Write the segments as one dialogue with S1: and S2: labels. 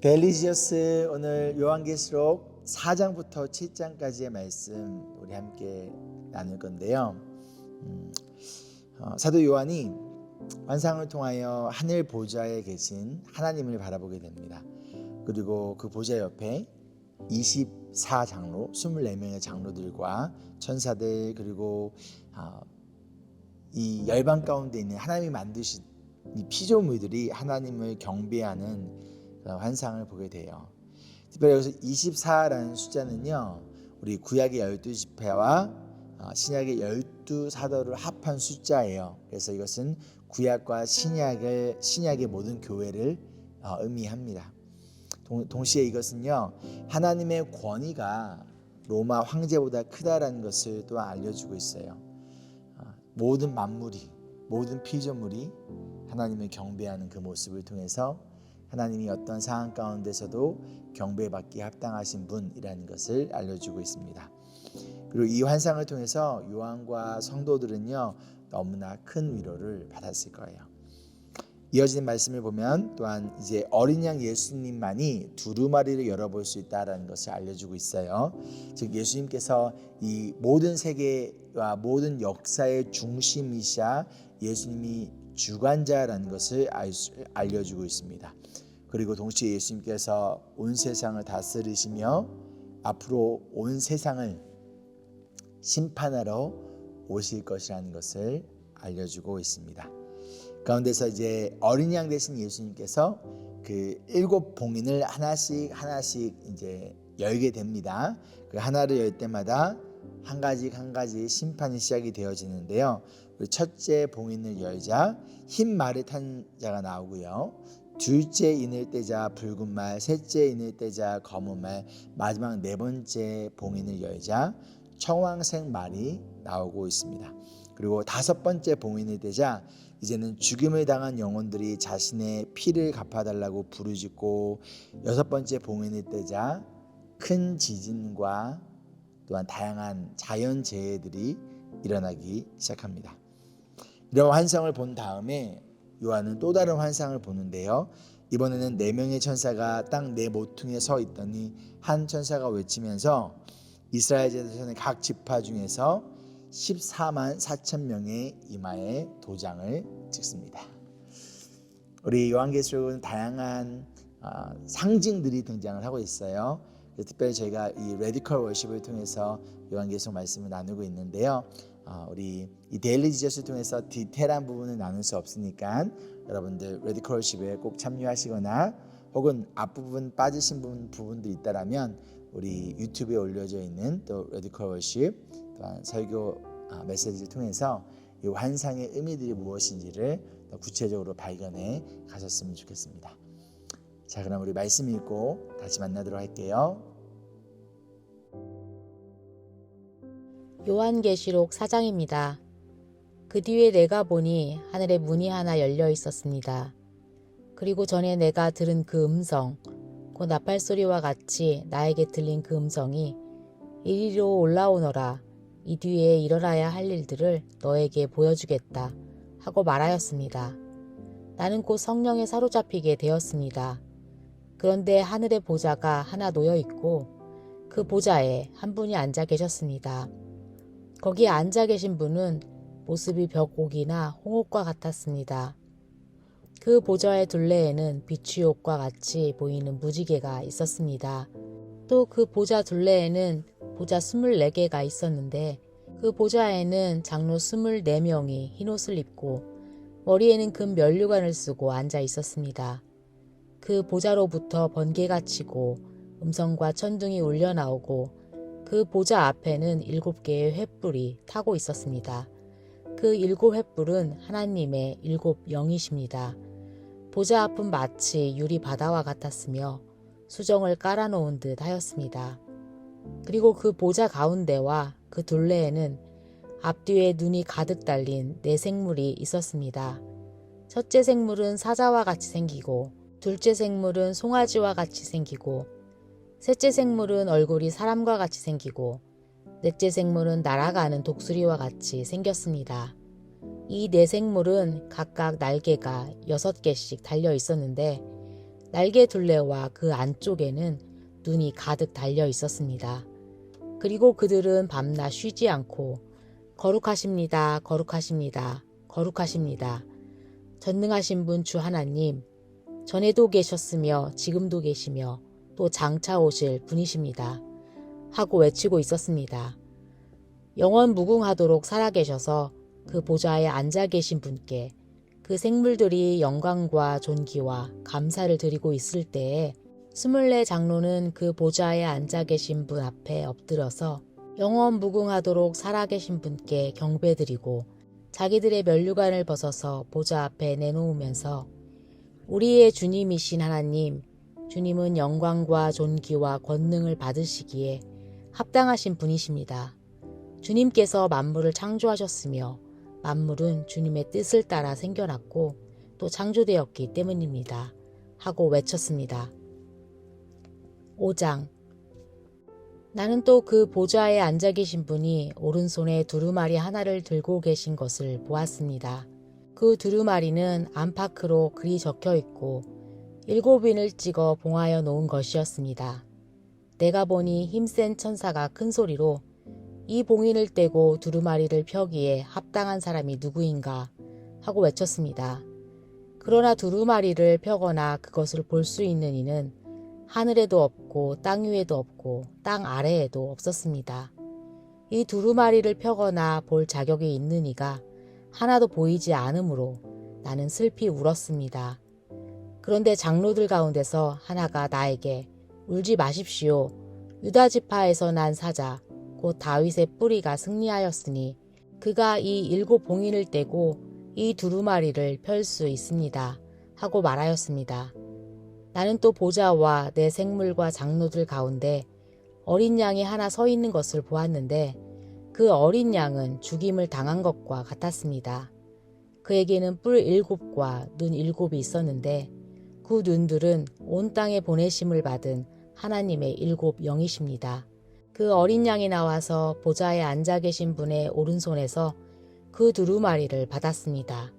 S1: 벨리지어스 오늘 요한계시록 4장부터 7장까지의 말씀 우리 함께 나눌 건데요. 사도 요한이 환상을 통하여 하늘 보좌에 계신 하나님을 바라보게 됩니다. 그리고 그 보좌 옆에 24장로 24명의 장로들과 천사들 그리고 이 열방 가운데 있는 하나님이 만드신 이 피조물들이 하나님을 경배하는 그런 환상을 보게 돼요. 특별히 여기서 24라는 숫자는요, 우리 구약의 12지파와 신약의 12사도를 합한 숫자예요. 그래서 이것은 구약과 신약의 모든 교회를 의미합니다. 동시에 이것은요, 하나님의 권위가 로마 황제보다 크다라는 것을 또한 알려주고 있어요. 모든 만물이, 모든 피조물이 하나님을 경배하는 그 모습을 통해서 하나님이 어떤 상황 가운데서도 경배받기에 합당하신 분이라는 것을 알려주고 있습니다. 그리고 이 환상을 통해서 요한과 성도들은요, 너무나 큰 위로를 받았을 거예요. 이어지는 말씀을 보면 또한 이제 어린 양 예수님만이 두루마리를 열어볼 수 있다는 것을 알려주고 있어요. 즉 예수님께서 이 모든 세계와 모든 역사의 중심이시자 예수님이 주관자라는 것을 알려주고 있습니다. 그리고 동시에 예수님께서 온 세상을 다스리시며 앞으로 온 세상을 심판하러 오실 것이라는 것을 알려주고 있습니다. 가운데서 이제 어린 양 되신 예수님께서 그 7 봉인을 하나씩 이제 열게 됩니다. 그 하나를 열 때마다 한 가지 심판이 시작이 되어지는데요. 우리 첫째 봉인을 열자 흰 말을 탄 자가 나오고요. 둘째 인을 떼자 붉은 말, 셋째 인을 떼자 검은 말, 마지막 4번째 봉인을 열자 청황색 말이 나오고 있습니다. 그리고 5번째 봉인을 떼자 이제는 죽임을 당한 영혼들이 자신의 피를 갚아달라고 부르짖고 6번째 봉인을 떼자 큰 지진과 또한 다양한 자연재해들이 일어나기 시작합니다. 이런 환상을 본 다음에 요한은 또 다른 환상을 보는데요. 이번에는 4명의 천사가 땅 4모퉁이에 서 있더니 한 천사가 외치면서 이스라엘 자손의 각 지파 중에서 14만 4천 명의 이마에 도장을 찍습니다. 우리 요한계시록은 다양한 상징들이 등장을 하고 있어요. 특별히 저희가 이 레디컬 워십을 통해서 요한계시록 말씀을 나누고 있는데요. 우리 이 데일리 지저스를 통해서 디테일한 부분을 나눌 수 없으니까 여러분들 레디컬 워십에 꼭 참여하시거나 혹은 앞부분 빠지신 부분들이 있다라면 우리 유튜브에 올려져 있는 또 레디컬 워십 또한 설교 메시지를 통해서 이 환상의 의미들이 무엇인지를 더 구체적으로 발견해 가셨으면 좋겠습니다. 자, 그럼 우리 말씀 읽고 다시 만나도록 할게요.
S2: 요한계시록 4장입니다. 그 뒤에 내가 보니 하늘에 문이 하나 열려 있었습니다. 그리고 전에 내가 들은 그 음성, 곧 나팔소리와 같이 나에게 들린 그 음성이 이리로 올라오너라. 이 뒤에 일어나야 할 일들을 너에게 보여주겠다 하고 말하였습니다. 나는 곧 성령에 사로잡히게 되었습니다. 그런데 하늘의 보좌가 하나 놓여 있고 그 보좌에 한 분이 앉아 계셨습니다. 거기에 앉아 계신 분은 모습이 벽옥이나 홍옥과 같았습니다. 그 보좌의 둘레에는 비추의 옷과 같이 보이는 무지개가 있었습니다. 또 그 보좌 둘레에는 보좌 24개가 있었는데 그 보좌에는 장로 24명이 흰옷을 입고 머리에는 금 면류관을 쓰고 앉아 있었습니다. 그 보좌로부터 번개가 치고 음성과 천둥이 울려 나오고 그 보좌 앞에는 7개의 횃불이 타고 있었습니다. 그 7 횃불은 하나님의 7 영이십니다. 보좌 앞은 마치 유리 바다와 같았으며 수정을 깔아놓은 듯 하였습니다. 그리고 그 보좌 가운데와 그 둘레에는 앞뒤에 눈이 가득 달린 4 생물이 있었습니다. 첫째 생물은 사자와 같이 생기고 둘째 생물은 송아지와 같이 생기고 셋째 생물은 얼굴이 사람과 같이 생기고 넷째 생물은 날아가는 독수리와 같이 생겼습니다. 이 4 생물은 각각 날개가 6개씩 달려 있었는데 날개 둘레와 그 안쪽에는 눈이 가득 달려 있었습니다. 그리고 그들은 밤낮 쉬지 않고 거룩하십니다. 거룩하십니다. 거룩하십니다. 전능하신 분 주 하나님, 전에도 계셨으며 지금도 계시며 또 장차 오실 분이십니다. 하고 외치고 있었습니다. 영원 무궁하도록 살아계셔서 그 보좌에 앉아 계신 분께 그 생물들이 영광과 존귀와 감사를 드리고 있을 때에 24 장로는 그 보좌에 앉아 계신 분 앞에 엎드려서 영원 무궁하도록 살아계신 분께 경배드리고 자기들의 면류관을 벗어서 보좌 앞에 내놓으면서 우리의 주님이신 하나님, 주님은 영광과 존귀와 권능을 받으시기에 합당하신 분이십니다. 주님께서 만물을 창조하셨으며 만물은 주님의 뜻을 따라 생겨났고 또 창조되었기 때문입니다. 하고 외쳤습니다. 5장. 나는 또 그 보좌에 앉아 계신 분이 오른손에 두루마리 하나를 들고 계신 것을 보았습니다. 그 두루마리는 안팎으로 글이 적혀 있고 7인을 찍어 봉하여 놓은 것이었습니다. 내가 보니 힘센 천사가 큰 소리로 이 봉인을 떼고 두루마리를 펴기에 합당한 사람이 누구인가 하고 외쳤습니다. 그러나 두루마리를 펴거나 그것을 볼 수 있는 이는 하늘에도 없고 땅 위에도 없고 땅 아래에도 없었습니다. 이 두루마리를 펴거나 볼 자격이 있는 이가 하나도 보이지 않으므로 나는 슬피 울었습니다. 그런데 장로들 가운데서 하나가 나에게 울지 마십시오. 유다 지파에서 난 사자 곧 다윗의 뿌리가 승리하였으니 그가 이 7 봉인을 떼고 이 두루마리를 펼 수 있습니다. 하고 말하였습니다. 나는 또 보좌와 내 생물과 장로들 가운데 어린 양이 하나 서 있는 것을 보았는데 그 어린 양은 죽임을 당한 것과 같았습니다. 그에게는 뿔 7과 눈 7이 있었는데 그 눈들은 온 땅에 보내심을 받은 하나님의 7 영이십니다. 그 어린 양이 나와서 보좌에 앉아 계신 분의 오른손에서 그 두루마리를 받았습니다.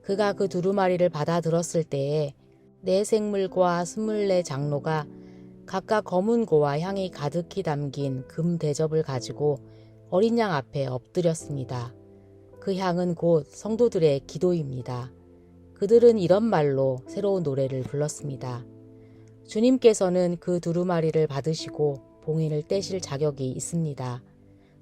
S2: 그가 그 두루마리를 받아 들었을 때에 네 생물과 24 장로가 각각 검은 고와 향이 가득히 담긴 금 대접을 가지고 어린 양 앞에 엎드렸습니다. 그 향은 곧 성도들의 기도입니다. 그들은 이런 말로 새로운 노래를 불렀습니다. 주님께서는 그 두루마리를 받으시고 봉인을 떼실 자격이 있습니다.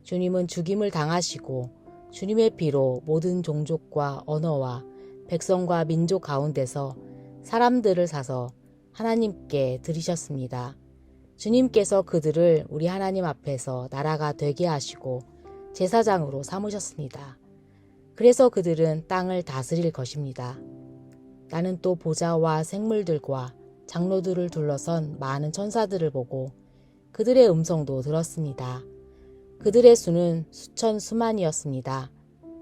S2: 주님은 죽임을 당하시고 주님의 피로 모든 종족과 언어와 백성과 민족 가운데서 사람들을 사서 하나님께 드리셨습니다. 주님께서 그들을 우리 하나님 앞에서 나라가 되게 하시고 제사장으로 삼으셨습니다. 그래서 그들은 땅을 다스릴 것입니다. 나는 또 보좌와 생물들과 장로들을 둘러선 많은 천사들을 보고 그들의 음성도 들었습니다. 그들의 수는 수천 수만이었습니다.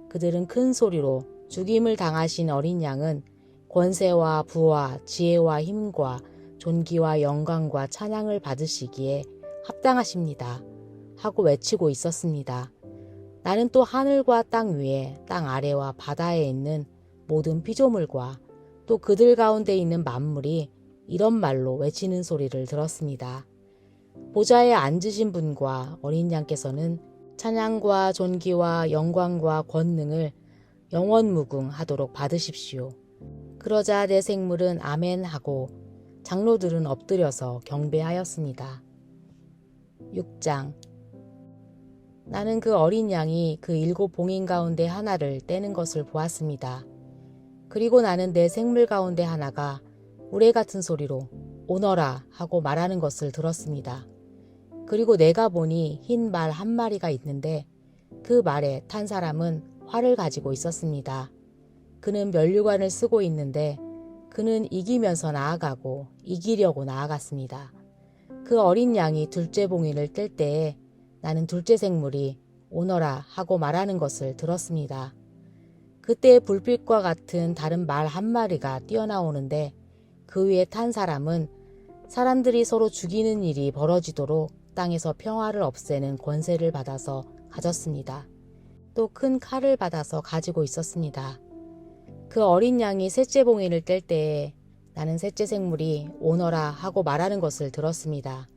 S2: 그들은 큰 소리로 죽임을 당하신 어린 양은 권세와 부와 지혜와 힘과 존귀와 영광과 찬양을 받으시기에 합당하십니다. 하고 외치고 있었습니다. 나는 또 하늘과 땅 위에 땅 아래와 바다에 있는 모든 피조물과 또 그들 가운데 있는 만물이 이런 말로 외치는 소리를 들었습니다. 보좌에 앉으신 분과 어린 양께서는 찬양과 존귀와 영광과 권능을 영원무궁하도록 받으십시오. 그러자 내 생물은 아멘 하고 장로들은 엎드려서 경배하였습니다. 6장. 나는 그 어린 양이 그 7 봉인 가운데 하나를 떼는 것을 보았습니다. 그리고 나는 내 생물 가운데 하나가 우레 같은 소리로 오너라 하고 말하는 것을 들었습니다. 그리고 내가 보니 흰 말 한 마리가 있는데 그 말에 탄 사람은 활을 가지고 있었습니다. 그는 면류관을 쓰고 있는데 그는 이기면서 나아가고 이기려고 나아갔습니다. 그 어린 양이 둘째 봉인을 뗄 때에 나는 둘째 생물이 오너라 하고 말하는 것을 들었습니다. 그때 불빛과 같은 다른 말 한 마리가 뛰어나오는데 그 위에 탄 사람은 사람들이 서로 죽이는 일이 벌어지도록 땅에서 평화를 없애는 권세를 받아서 가졌습니다. 또 큰 칼을 받아서 가지고 있었습니다. 그 어린 양이 셋째 봉인을 뗄 때에 나는 셋째 생물이 오너라 하고 말하는 것을 들었습니다.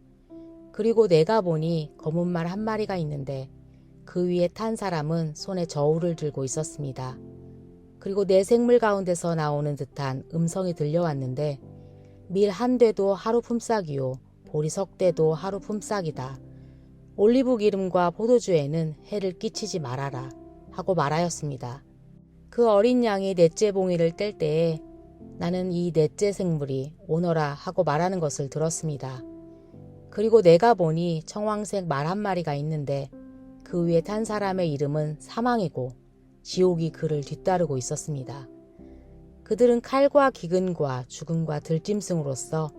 S2: 그리고 내가 보니 검은 말 한 마리가 있는데 그 위에 탄 사람은 손에 저울을 들고 있었습니다. 그리고 내 생물 가운데서 나오는 듯한 음성이 들려왔는데 밀 한 대도 하루 품삯이요 보리석 대도 하루 품삯이다. 올리브 기름과 포도주에는 해를 끼치지 말아라 하고 말하였습니다. 그 어린 양이 넷째 봉이를 뗄 때에 나는 이 넷째 생물이 오너라 하고 말하는 것을 들었습니다. 그리고 내가 보니 청황색 말 한 마리가 있는데 그 위에 탄 사람의 이름은 사망이고 지옥이 그를 뒤따르고 있었습니다. 그들은 칼과 기근과 죽음과 들짐승으로서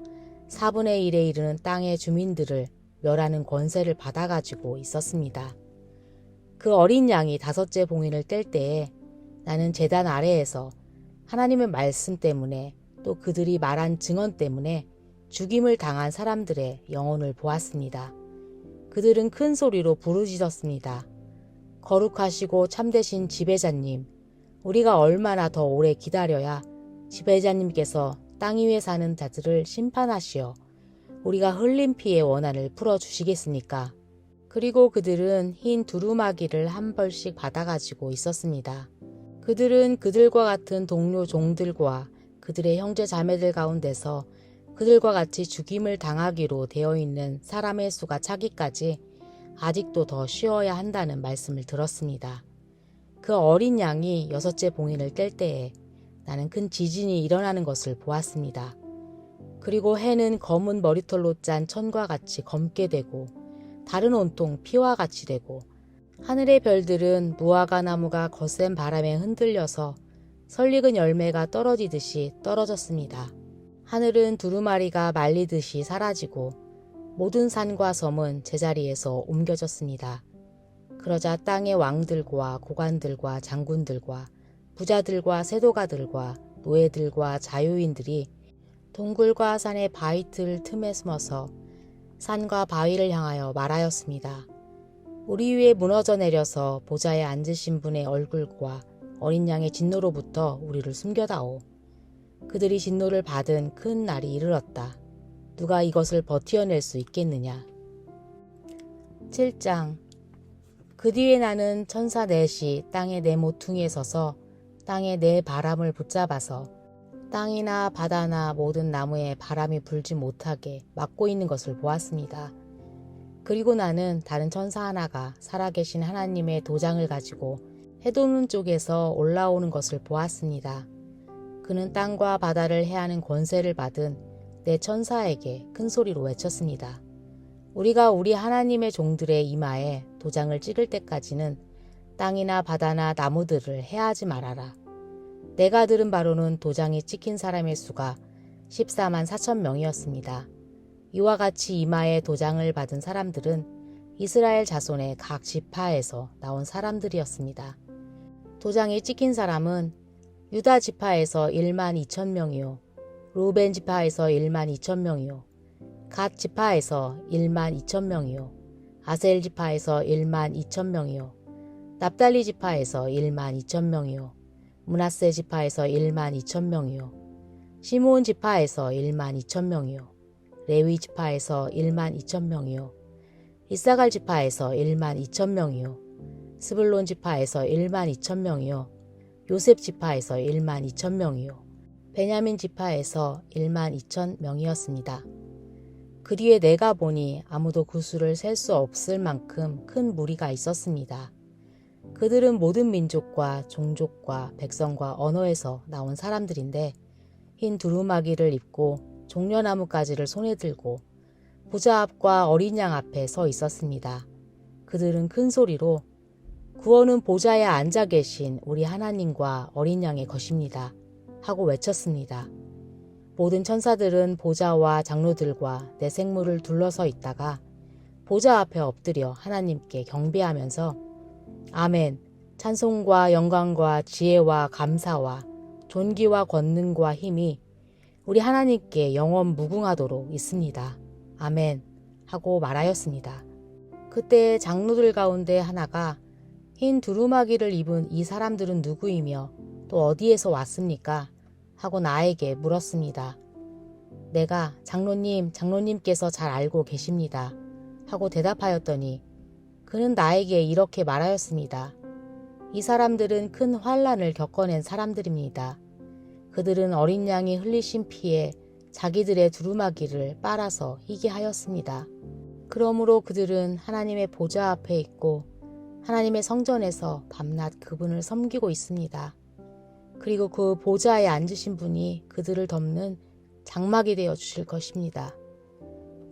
S2: 4분의 1에 이르는 땅의 주민들을 멸하는 권세를 받아가지고 있었습니다. 그 어린 양이 다섯째 봉인을 뗄 때에 나는 제단 아래에서 하나님의 말씀 때문에 또 그들이 말한 증언 때문에 죽임을 당한 사람들의 영혼을 보았습니다. 그들은 큰 소리로 부르짖었습니다. 거룩하시고 참되신 지배자님, 우리가 얼마나 더 오래 기다려야 지배자님께서 땅 위에 사는 자들을 심판하시어 우리가 흘린 피의 원한을 풀어주시겠습니까? 그리고 그들은 흰 두루마기를 한 벌씩 받아가지고 있었습니다. 그들은 그들과 같은 동료 종들과 그들의 형제 자매들 가운데서 그들과 같이 죽임을 당하기로 되어 있는 사람의 수가 차기까지 아직도 더 쉬어야 한다는 말씀을 들었습니다. 그 어린 양이 여섯째 봉인을 뗄 때에 나는 큰 지진이 일어나는 것을 보았습니다. 그리고 해는 검은 머리털로 짠 천과 같이 검게 되고 달은 온통 피와 같이 되고 하늘의 별들은 무화과 나무가 거센 바람에 흔들려서 설익은 열매가 떨어지듯이 떨어졌습니다. 하늘은 두루마리가 말리듯이 사라지고 모든 산과 섬은 제자리에서 옮겨졌습니다. 그러자 땅의 왕들과 고관들과 장군들과 부자들과 세도가들과 노예들과 자유인들이 동굴과 산의 바위 틀 틈에 숨어서 산과 바위를 향하여 말하였습니다. 우리 위에 무너져 내려서 보좌에 앉으신 분의 얼굴과 어린 양의 진노로부터 우리를 숨겨다오. 그들이 진노를 받은 큰 날이 이르렀다. 누가 이것을 버티어낼 수 있겠느냐. 7장. 그 뒤에 나는 천사 넷이 땅의 네 모퉁이에 서서 땅의 네 바람을 붙잡아서 땅이나 바다나 모든 나무에 바람이 불지 못하게 막고 있는 것을 보았습니다. 그리고 나는 다른 천사 하나가 살아계신 하나님의 도장을 가지고 해돋는 쪽에서 올라오는 것을 보았습니다. 그는 땅과 바다를 해하는 권세를 받은 내 천사에게 큰 소리로 외쳤습니다. 우리가 우리 하나님의 종들의 이마에 도장을 찍을 때까지는 땅이나 바다나 나무들을 해하지 말아라. 내가 들은 바로는 도장이 찍힌 사람의 수가 14만 4천 명이었습니다. 이와 같이 이마에 도장을 받은 사람들은 이스라엘 자손의 각 지파에서 나온 사람들이었습니다. 도장이 찍힌 사람은 유다 지파에서 1만 2천 명이요, 루벤 지파에서 1만 2천 명이요, 갓 지파에서 1만 2천 명이요, 아셀 지파에서 1만 2천 명이요, 납달리 지파에서 1만 2천 명이요, 므낫세 지파에서 1만 2천 명이요, 시므온 지파에서 1만 2천 명이요, 레위 지파에서 1만 2천 명이요, 이사갈 지파에서 1만 2천 명이요, 스불론 지파에서 1만 2천 명이요, 요셉 지파에서 1만 2천 명이요, 베냐민 지파에서 1만 2천 명이었습니다. 그 뒤에 내가 보니 아무도 그 수를 셀 수 없을 만큼 큰 무리가 있었습니다. 그들은 모든 민족과 종족과 백성과 언어에서 나온 사람들인데 흰 두루마기를 입고 종려나무 가지를 손에 들고 보좌 앞과 어린 양 앞에 서 있었습니다. 그들은 큰 소리로 구원은 보좌에 앉아 계신 우리 하나님과 어린 양의 것입니다 하고 외쳤습니다. 모든 천사들은 보좌와 장로들과 내 생물을 둘러서 있다가 보좌 앞에 엎드려 하나님께 경배하면서 아멘, 찬송과 영광과 지혜와 감사와 존귀와 권능과 힘이 우리 하나님께 영원 무궁하도록 있습니다. 아멘 하고 말하였습니다. 그때 장로들 가운데 하나가 흰 두루마기를 입은 이 사람들은 누구이며 또 어디에서 왔습니까? 하고 나에게 물었습니다. 내가 장로님께서 잘 알고 계십니다. 하고 대답하였더니 그는 나에게 이렇게 말하였습니다. 이 사람들은 큰 환난을 겪어낸 사람들입니다. 그들은 어린 양이 흘리신 피에 자기들의 두루마기를 빨아서 희게 하였습니다. 그러므로 그들은 하나님의 보좌 앞에 있고 하나님의 성전에서 밤낮 그분을 섬기고 있습니다. 그리고 그 보좌에 앉으신 분이 그들을 덮는 장막이 되어 주실 것입니다.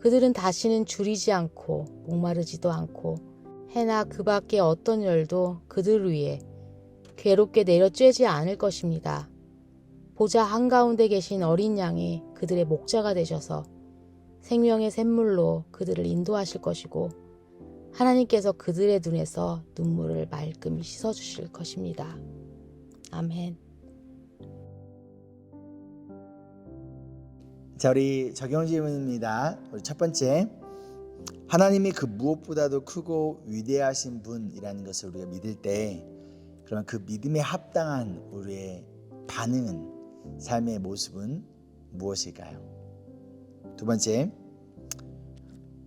S2: 그들은 다시는 줄이지 않고 목마르지도 않고 해나 그 밖에 어떤 열도 그들 위에 괴롭게 내려쬐지 않을 것입니다. 보좌 한가운데 계신 어린 양이 그들의 목자가 되셔서 생명의 샘물로 그들을 인도하실 것이고 하나님께서 그들의 눈에서 눈물을 말끔히 씻어주실 것입니다. 아멘.
S1: 자, 우리 적용 질문입니다. 우리 첫 번째, 하나님이 그 무엇보다도 크고 위대하신 분이라는 것을 우리가 믿을 때 그러면 그 믿음에 합당한 우리의 반응은, 삶의 모습은 무엇일까요? 두 번째,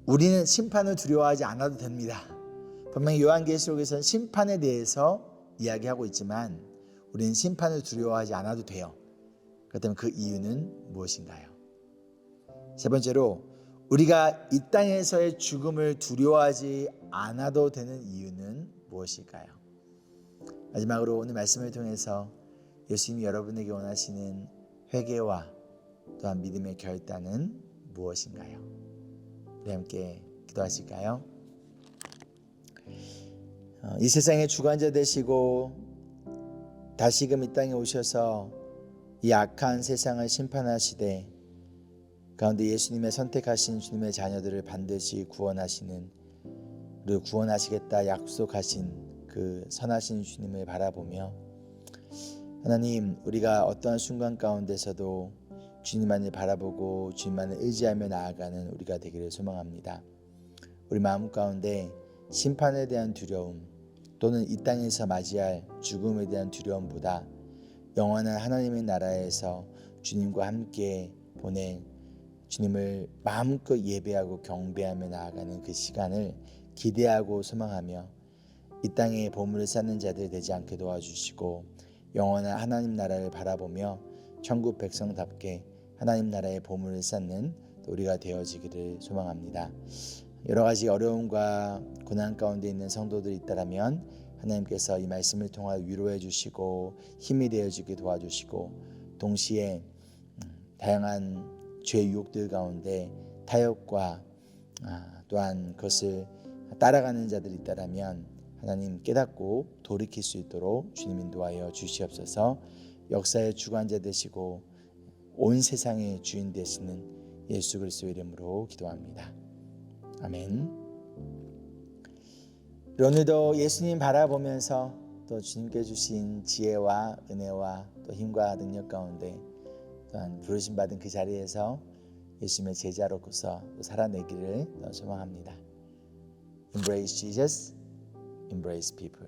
S1: 우리는 심판을 두려워하지 않아도 됩니다. 분명히 요한계시록에서는 심판에 대해서 이야기하고 있지만 우리는 심판을 두려워하지 않아도 돼요. 그렇다면 그 이유는 무엇인가요? 세 번째로, 우리가 이 땅에서의 죽음을 두려워하지 않아도 되는 이유는 무엇일까요? 마지막으로 오늘 말씀을 통해서 예수님이 여러분에게 원하시는 회개와 또한 믿음의 결단은 무엇인가요? 우리 함께 기도하실까요? 이 세상의 주관자 되시고 다시금 이 땅에 오셔서 이 악한 세상을 심판하시되 가운데 예수님의 선택하신 주님의 자녀들을 반드시 구원하시는, 그리고 구원하시겠다 약속하신 그 선하신 주님을 바라보며 하나님, 우리가 어떠한 순간 가운데서도 주님만을 바라보고 주님만을 의지하며 나아가는 우리가 되기를 소망합니다. 우리 마음 가운데 심판에 대한 두려움 또는 이 땅에서 맞이할 죽음에 대한 두려움보다 영원한 하나님의 나라에서 주님과 함께 보낼 주님을 마음껏 예배하고 경배하며 나아가는 그 시간을 기대하고 소망하며 이 땅에 보물을 쌓는 자들 되지 않게 도와주시고 영원한 하나님 나라를 바라보며 천국 백성답게 하나님 나라의 보물을 쌓는 우리가 되어지기를 소망합니다. 여러 가지 어려움과 고난 가운데 있는 성도들이 있다면 하나님께서 이 말씀을 통하여 위로해 주시고 힘이 되어지게 도와주시고 동시에 다양한 죄의 유혹들 가운데 타협과 또한 그것을 따라가는 자들이 있다면 하나님 깨닫고 돌이킬 수 있도록 주님 인도하여 주시옵소서. 역사의 주관자 되시고 온 세상의 주인 되시는 예수 그리스도의 이름으로 기도합니다. 아멘. 오늘도 예수님 바라보면서 또 주님께 주신 지혜와 은혜와 또 힘과 능력 가운데 또한 부르심 받은 그 자리에서 예수님의 제자로서 살아내기를 소망합니다. Embrace Jesus, embrace people.